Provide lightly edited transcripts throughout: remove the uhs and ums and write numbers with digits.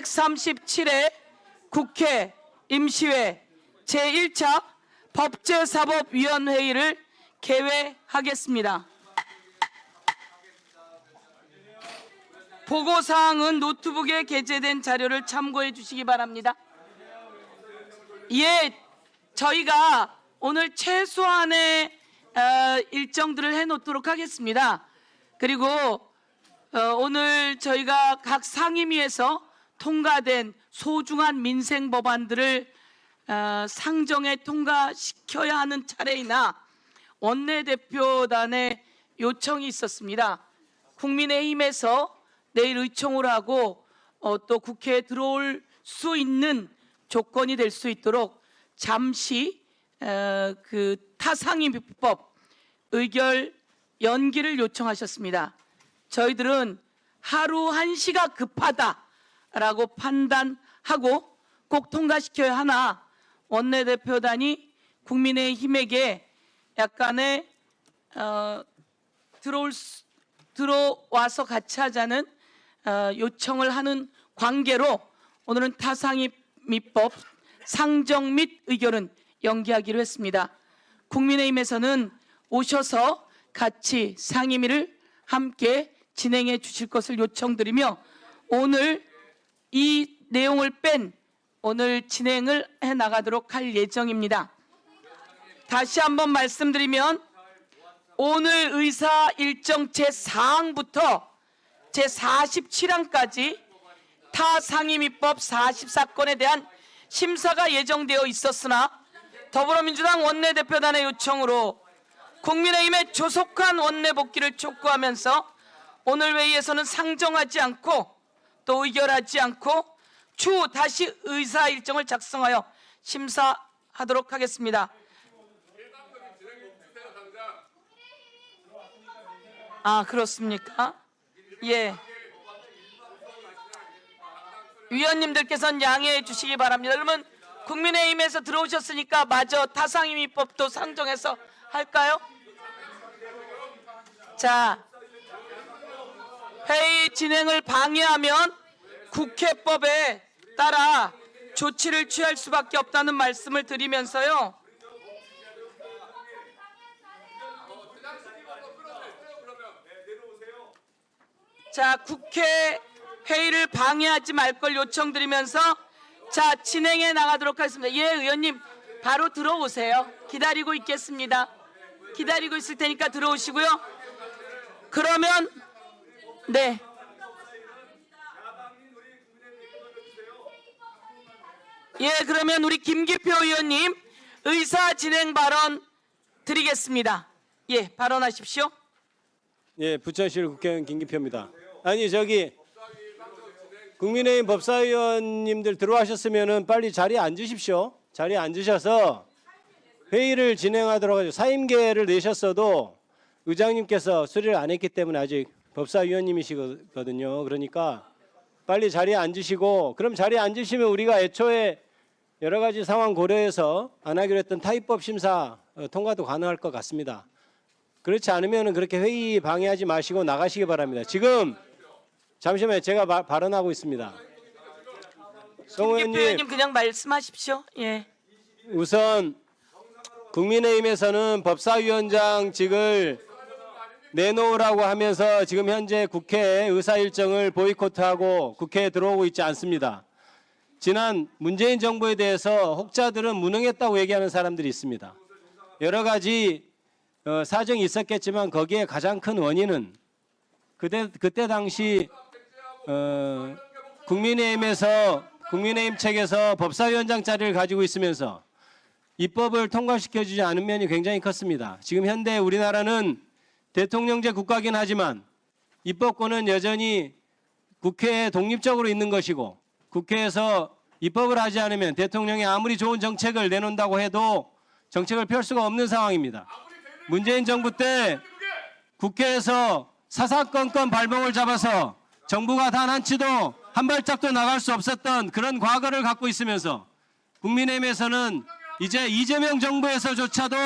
137회 국회 임시회 제1차 법제사법위원회의를 개회하겠습니다. 보고사항은 노트북에 게재된 자료를 참고해 주시기 바랍니다. 저희가 오늘 최소한의 일정들을 해놓도록 하겠습니다. 그리고 오늘 저희가 각 상임위에서 통과된 소중한 민생 법안들을 상정에 통과시켜야 하는 차례이나 원내대표단의 요청이 있었습니다. 국민의힘에서 내일 의총을 하고 또 국회에 들어올 수 있는 조건이 될 수 있도록 잠시 그 타상임위법 의결 연기를 요청하셨습니다. 저희들은 하루 1시가 급하다라고 판단하고 꼭 통과시켜야 하나 원내대표단이 국민의힘에게 약간의 들어와서 같이 하자는 요청을 하는 관계로 오늘은 타상임위법 상정 및 의결은 연기하기로 했습니다. 국민의힘에서는 오셔서 같이 상임위를 함께 진행해 주실 것을 요청드리며 오늘 이 내용을 뺀 오늘 진행을 해 나가도록 할 예정입니다. 다시 한번 말씀드리면 오늘 의사 일정 제4항부터 제47항까지 타상임위법 40사건에 대한 심사가 예정되어 있었으나 더불어민주당 원내대표단의 요청으로 국민의힘의 조속한 원내 복귀를 촉구하면서 오늘 회의에서는 상정하지 않고 또 의결하지 않고 추후 다시 의사 일정을 작성하여 심사하도록 하겠습니다. 아, 그렇습니까? 예. 위원님들께서는 양해해 주시기 바랍니다. 그러면 국민의힘에서 들어오셨으니까 마저 타상임위법도 상정해서 할까요? 자, 회의 진행을 방해하면 국회법에 따라 조치를 취할 수밖에 없다는 말씀을 드리면서요. 자, 국회 회의를 방해하지 말 걸 요청드리면서 자, 진행해 나가도록 하겠습니다. 예, 의원님 바로 들어오세요. 기다리고 있겠습니다. 기다리고 있을 테니까 들어오시고요. 그러면 네. 예, 그러면 우리 김기표 의원님 의사 진행 발언 드리겠습니다. 예, 발언하십시오. 예, 부천시 국회의원 김기표입니다. 아니 저기 국민의힘 법사위원님들 들어와셨으면은 빨리 자리에 앉으십시오. 자리에 앉으셔서 회의를 진행하도록 하죠. 사임계를 내셨어도 의장님께서 수리를 안 했기 때문에 아직 법사위원님이시거든요. 그러니까 빨리 자리에 앉으시고 그럼 자리에 앉으시면 우리가 애초에 여러 가지 상황 고려해서 안 하기로 했던 타입법 심사 통과도 가능할 것 같습니다. 그렇지 않으면 그렇게 회의 방해하지 마시고 나가시기 바랍니다. 지금 잠시만요. 제가 발언하고 있습니다. 송 의원님 그냥 말씀하십시오. 예. 우선 국민의힘에서는 법사위원장직을 내놓으라고 하면서 지금 현재 국회 의사 일정을 보이콧하고 국회에 들어오고 있지 않습니다. 지난 문재인 정부에 대해서 혹자들은 무능했다고 얘기하는 사람들이 있습니다. 여러 가지 사정이 있었겠지만 거기에 가장 큰 원인은 그때 당시 국민의힘 측에서 법사위원장 자리를 가지고 있으면서 입법을 통과시켜주지 않은 면이 굉장히 컸습니다. 지금 현대 우리나라는 대통령제 국가긴 하지만 입법권은 여전히 국회에 독립적으로 있는 것이고 국회에서 입법을 하지 않으면 대통령이 아무리 좋은 정책을 내놓는다고 해도 정책을 펼 수가 없는 상황입니다. 문재인 정부 때 국회에서 사사건건 발목을 잡아서 정부가 단 한치도 한 발짝도 나갈 수 없었던 그런 과거를 갖고 있으면서 국민의힘에서는 이제 이재명 정부에서조차도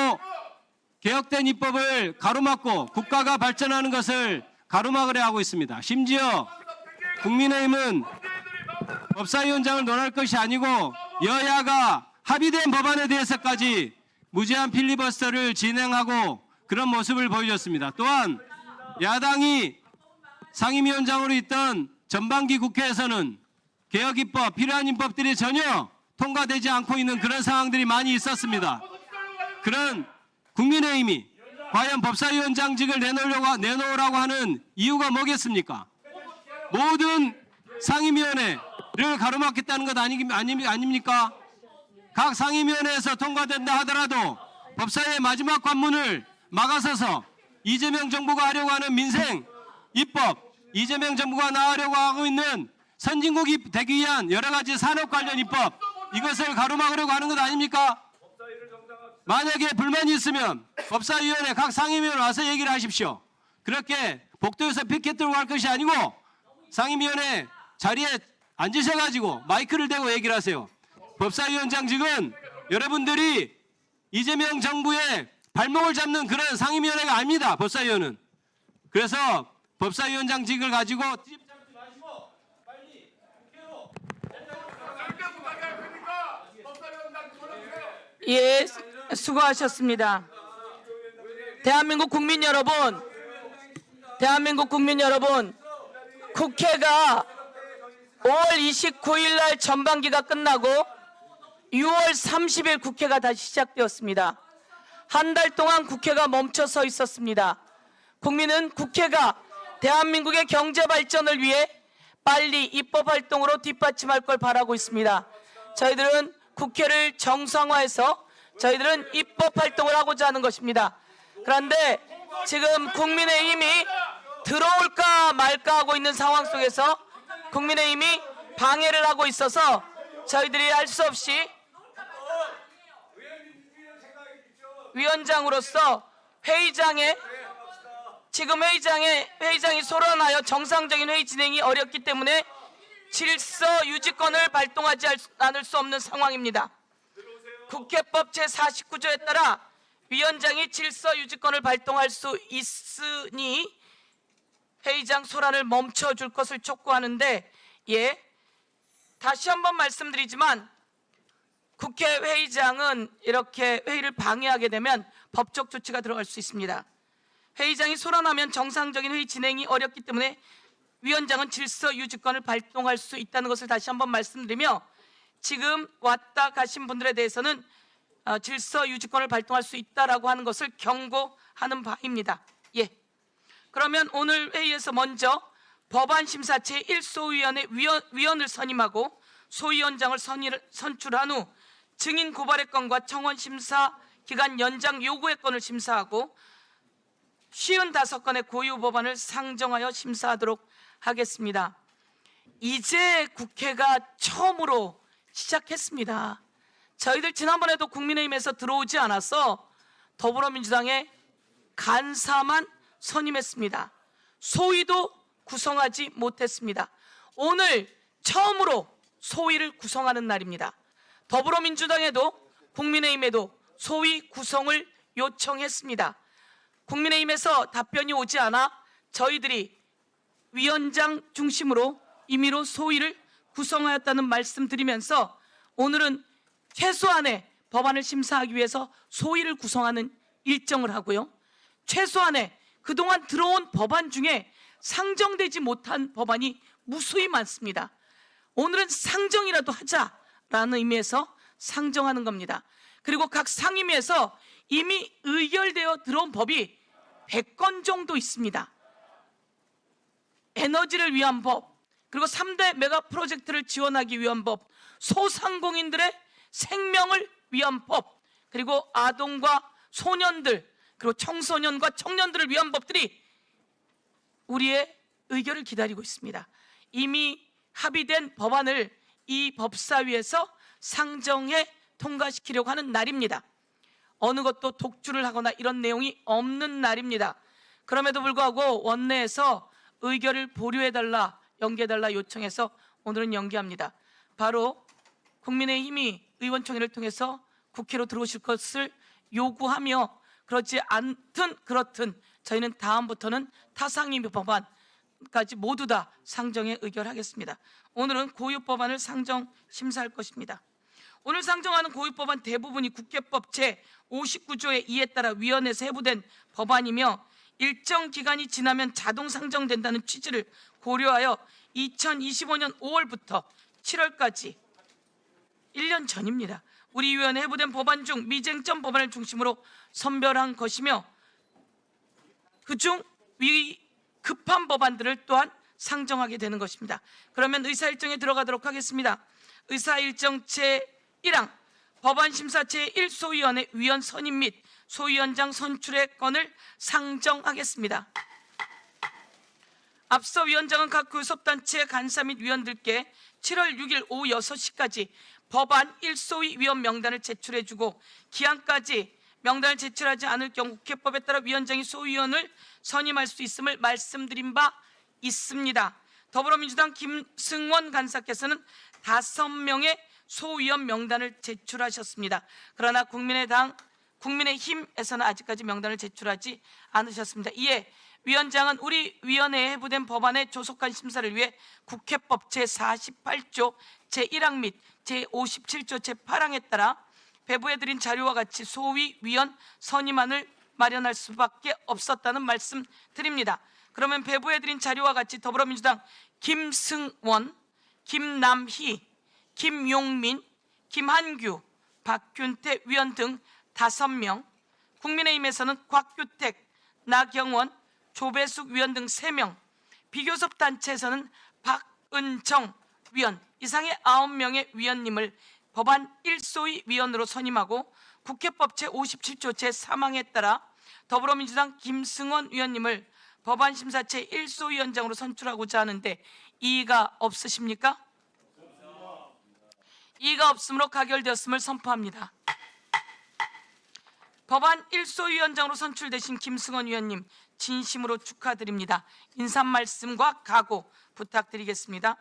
개혁된 입법을 가로막고 국가가 발전하는 것을 가로막으려 하고 있습니다. 심지어 국민의힘은 법사위원장을 논할 것이 아니고 여야가 합의된 법안에 대해서까지 무제한 필리버스터를 진행하고 그런 모습을 보여줬습니다. 또한 야당이 상임위원장으로 있던 전반기 국회에서는 개혁 입법, 필요한 입법들이 전혀 통과되지 않고 있는 그런 상황들이 많이 있었습니다. 그런 국민의힘이 과연 법사위원장직을 내놓으라고 하는 이유가 뭐겠습니까? 모든 상임위원회를 가로막겠다는 것 아닙니까? 각 상임위원회에서 통과된다 하더라도 법사위의 마지막 관문을 막아서서 이재명 정부가 하려고 하는 민생 입법, 이재명 정부가 나가려고 하고 있는 선진국이 되기 위한 여러 가지 산업 관련 입법, 이것을 가로막으려고 하는 것 아닙니까? 만약에 불만이 있으면 법사위원회 각 상임위원회 와서 얘기를 하십시오. 그렇게 복도에서 피켓 들고 할 것이 아니고 상임위원회 자리에 앉으셔가지고 마이크를 대고 얘기를 하세요. 법사위원장직은 여러분들이 이재명 정부의 발목을 잡는 그런 상임위원회가 아닙니다. 법사위원은. 그래서 법사위원장직을 가지고 예, 수고하셨습니다. 대한민국 국민 여러분, 국회가 5월 29일 날 전반기가 끝나고 6월 30일 국회가 다시 시작되었습니다. 한 달 동안 국회가 멈춰서 있었습니다. 국민은 국회가 대한민국의 경제 발전을 위해 빨리 입법 활동으로 뒷받침할 걸 바라고 있습니다. 저희들은 국회를 정상화해서 저희들은 입법 활동을 하고자 하는 것입니다. 그런데 지금 국민의힘이 들어올까 말까 하고 있는 상황 속에서 국민의힘이 방해를 하고 있어서 저희들이 할 수 없이 위원장으로서 회의장이 소란하여 정상적인 회의 진행이 어렵기 때문에 질서 유지권을 발동하지 않을 수 없는 상황입니다. 국회법 제49조에 따라 위원장이 질서 유지권을 발동할 수 있으니 회의장 소란을 멈춰줄 것을 촉구하는데, 다시 한번 말씀드리지만 국회 회의장은 이렇게 회의를 방해하게 되면 법적 조치가 들어갈 수 있습니다. 회의장이 소란하면 정상적인 회의 진행이 어렵기 때문에 위원장은 질서 유지권을 발동할 수 있다는 것을 다시 한번 말씀드리며, 지금 왔다 가신 분들에 대해서는 질서 유지권을 발동할 수 있다라고 하는 것을 경고하는 바입니다. 그러면 오늘 회의에서 먼저 법안심사 제1소위원회 위원을 선임하고 소위원장을 선출한 후 증인 고발의 건과 청원심사 기간 연장 요구의 건을 심사하고 55건의 고유 법안을 상정하여 심사하도록 하겠습니다. 이제 국회가 처음으로 시작했습니다. 저희들 지난번에도 국민의힘에서 들어오지 않아서 더불어민주당의 간사만 선임했습니다. 소위도 구성하지 못했습니다. 오늘 처음으로 소위를 구성하는 날입니다. 더불어민주당에도 국민의힘에도 소위 구성을 요청했습니다. 국민의힘에서 답변이 오지 않아 저희들이 위원장 중심으로 임의로 소위를 구성하였다는 말씀드리면서 오늘은 최소한의 법안을 심사하기 위해서 소위를 구성하는 일정을 하고요. 최소한의 그동안 들어온 법안 중에 상정되지 못한 법안이 무수히 많습니다. 오늘은 상정이라도 하자라는 의미에서 상정하는 겁니다. 그리고 각 상임위에서 이미 의결되어 들어온 법이 100건 정도 있습니다. 에너지를 위한 법, 그리고 3대 메가 프로젝트를 지원하기 위한 법, 소상공인들의 생명을 위한 법, 그리고 아동과 소년들, 그리고 청소년과 청년들을 위한 법들이 우리의 의결을 기다리고 있습니다. 이미 합의된 법안을 이 법사위에서 상정해 통과시키려고 하는 날입니다. 어느 것도 독주를 하거나 이런 내용이 없는 날입니다. 그럼에도 불구하고 원내에서 의결을 보류해달라, 연기해달라 요청해서 오늘은 연기합니다. 바로 국민의힘이 의원총회를 통해서 국회로 들어오실 것을 요구하며, 그렇지 않든 그렇든 저희는 다음부터는 타상임의 법안, 위원까지 모두 다 상정에 의결하겠습니다. 오늘은 고유법안을 상정 심사할 것입니다. 오늘 상정하는 고유법안 대부분이 국회법 제59조의 2에 따라 위원회에서 해부된 법안이며 일정 기간이 지나면 자동 상정된다는 취지를 고려하여 2025년 5월부터 7월까지 1년 전입니다. 우리 위원회 해부된 법안 중 미쟁점 법안을 중심으로 선별한 것이며 그중 급한 법안들을 또한 상정하게 되는 것입니다. 그러면 의사일정에 들어가도록 하겠습니다. 의사일정 제1항 법안심사 제1소위원회 위원 선임 및 소위원장 선출의 건을 상정하겠습니다. 앞서 위원장은 각 교섭단체 간사 및 위원들께 7월 6일 오후 6시까지 법안 1소위 위원 명단을 제출해주고 기한까지 명단을 제출하지 않을 경우 국회법에 따라 위원장이 소위원을 선임할 수 있음을 말씀드린 바 있습니다. 더불어민주당 김승원 간사께서는 5명의 소위원 명단을 제출하셨습니다. 그러나 국민의힘에서는 아직까지 명단을 제출하지 않으셨습니다. 이에 위원장은 우리 위원회에 해부된 법안의 조속한 심사를 위해 국회법 제48조 제1항 및 제57조 제8항에 따라 배부해드린 자료와 같이 소위 위원 선임안을 마련할 수밖에 없었다는 말씀 드립니다. 그러면 배부해드린 자료와 같이 더불어민주당 김승원, 김남희, 김용민, 김한규, 박균태 위원 등 5명, 국민의힘에서는 곽규택, 나경원, 조배숙 위원 등 3명, 비교섭 단체에서는 박은정 위원 이상의 9명의 위원님을 법안 1소위 위원으로 선임하고 국회법 제57조 제3항에 따라 더불어민주당 김승원 위원님을 법안심사 제1소위원장으로 선출하고자 하는데 이의가 없으십니까? 이의가 없으므로 가결되었음을 선포합니다. 법안 1소위원장으로 선출되신 김승원 위원님 진심으로 축하드립니다. 인사 말씀과 각오 부탁드리겠습니다.